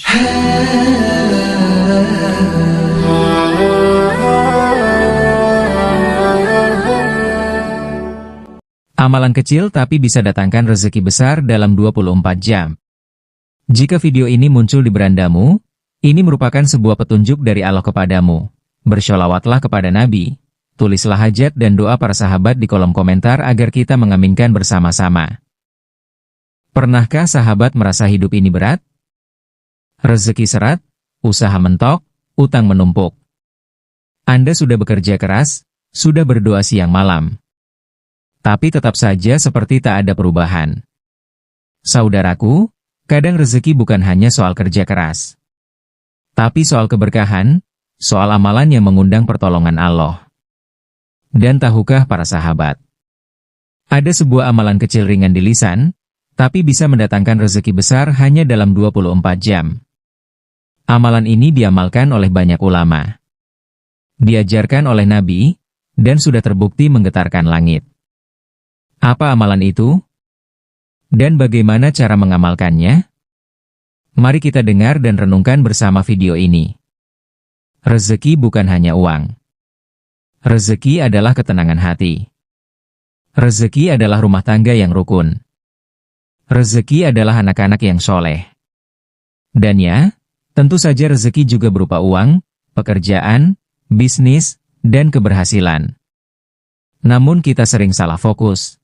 Amalan kecil tapi bisa datangkan rezeki besar dalam 24 jam. Jika video ini muncul di berandamu, ini merupakan sebuah petunjuk dari Allah kepadamu. Bersholawatlah kepada Nabi, tulislah hajat dan doa para sahabat di kolom komentar agar kita mengaminkan bersama-sama. Pernahkah sahabat merasa hidup ini berat? Rezeki seret, usaha mentok, utang menumpuk. Anda sudah bekerja keras, sudah berdoa siang malam. Tapi tetap saja seperti tak ada perubahan. Saudaraku, kadang rezeki bukan hanya soal kerja keras. Tapi soal keberkahan, soal amalan yang mengundang pertolongan Allah. Dan tahukah para sahabat? Ada sebuah amalan kecil ringan di lisan, tapi bisa mendatangkan rezeki besar hanya dalam 24 jam. Amalan ini diamalkan oleh banyak ulama. Diajarkan oleh Nabi, dan sudah terbukti menggetarkan langit. Apa amalan itu? Dan bagaimana cara mengamalkannya? Mari kita dengar dan renungkan bersama video ini. Rezeki bukan hanya uang. Rezeki adalah ketenangan hati. Rezeki adalah rumah tangga yang rukun. Rezeki adalah anak-anak yang soleh. Dan ya, tentu saja rezeki juga berupa uang, pekerjaan, bisnis, dan keberhasilan. Namun kita sering salah fokus.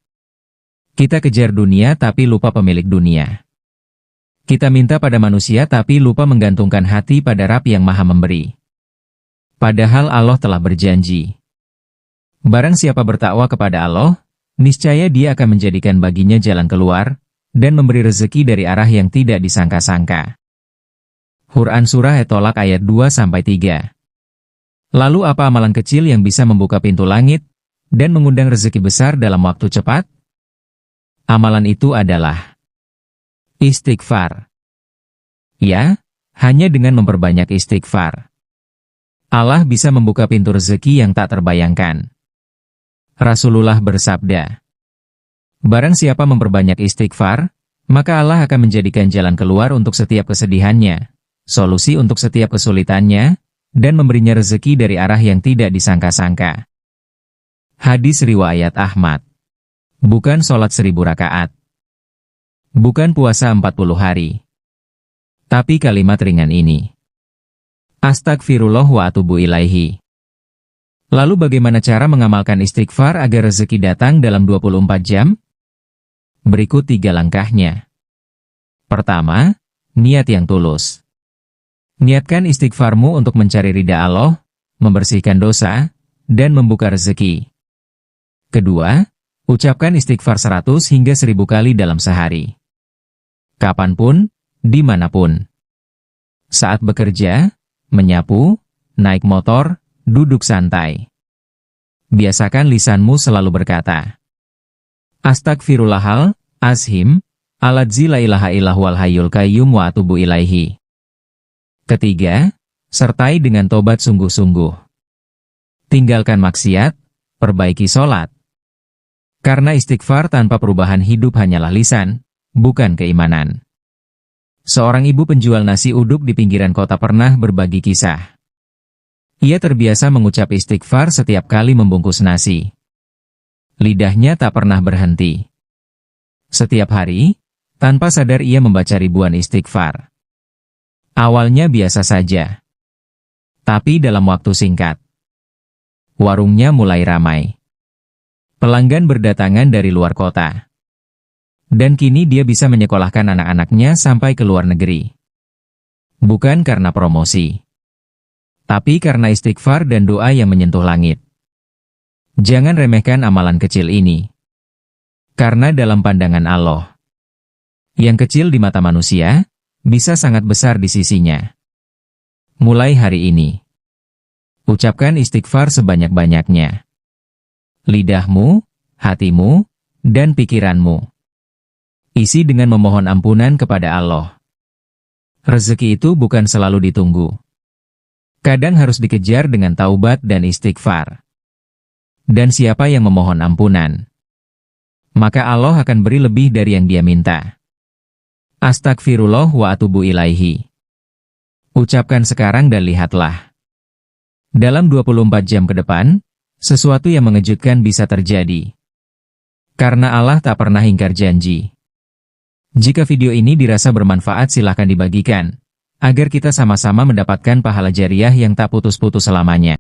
Kita kejar dunia tapi lupa pemilik dunia. Kita minta pada manusia tapi lupa menggantungkan hati pada Rabb yang Maha Memberi. Padahal Allah telah berjanji. Barang siapa bertakwa kepada Allah, niscaya Dia akan menjadikan baginya jalan keluar, dan memberi rezeki dari arah yang tidak disangka-sangka. Quran Surah At-Tolak ayat 2-3. Lalu apa amalan kecil yang bisa membuka pintu langit, dan mengundang rezeki besar dalam waktu cepat? Amalan itu adalah istighfar. Ya, hanya dengan memperbanyak istighfar, Allah bisa membuka pintu rezeki yang tak terbayangkan. Rasulullah bersabda, barang siapa memperbanyak istighfar, maka Allah akan menjadikan jalan keluar untuk setiap kesedihannya, solusi untuk setiap kesulitannya, dan memberinya rezeki dari arah yang tidak disangka-sangka. Hadis riwayat Ahmad. Bukan sholat 1000 rakaat. Bukan puasa 40 hari. Tapi kalimat ringan ini. Astagfirullah wa atubu ilaihi. Lalu bagaimana cara mengamalkan istighfar agar rezeki datang dalam 24 jam? Berikut 3 langkahnya. Pertama, niat yang tulus. Niatkan istighfarmu untuk mencari ridha Allah, membersihkan dosa, dan membuka rezeki. Kedua, ucapkan istighfar 100 hingga 1000 kali dalam sehari. Kapanpun, dimanapun. Saat bekerja, menyapu, naik motor, duduk santai. Biasakan lisanmu selalu berkata, Astagfirullahal azim, aladzi la ilaha illahul hayyul qayyum wa atubu ilaihi. Ketiga, sertai dengan tobat sungguh-sungguh. Tinggalkan maksiat, perbaiki sholat. Karena istighfar tanpa perubahan hidup hanyalah lisan, bukan keimanan. Seorang ibu penjual nasi uduk di pinggiran kota pernah berbagi kisah. Ia terbiasa mengucap istighfar setiap kali membungkus nasi. Lidahnya tak pernah berhenti. Setiap hari, tanpa sadar ia membaca ribuan istighfar. Awalnya biasa saja. Tapi dalam waktu singkat, warungnya mulai ramai. Pelanggan berdatangan dari luar kota. Dan kini dia bisa menyekolahkan anak-anaknya sampai ke luar negeri. Bukan karena promosi, tapi karena istighfar dan doa yang menyentuh langit. Jangan remehkan amalan kecil ini. Karena dalam pandangan Allah, yang kecil di mata manusia, bisa sangat besar di sisinya. Mulai hari ini, ucapkan istighfar sebanyak-banyaknya. Lidahmu, hatimu, dan pikiranmu. Isi dengan memohon ampunan kepada Allah. Rezeki itu bukan selalu ditunggu. Kadang harus dikejar dengan taubat dan istighfar. Dan siapa yang memohon ampunan, maka Allah akan beri lebih dari yang dia minta. Astagfirullah wa atubu ilaihi. Ucapkan sekarang dan lihatlah. Dalam 24 jam ke depan, sesuatu yang mengejutkan bisa terjadi. Karena Allah tak pernah ingkar janji. Jika video ini dirasa bermanfaat silahkan dibagikan, agar kita sama-sama mendapatkan pahala jariah yang tak putus-putus selamanya.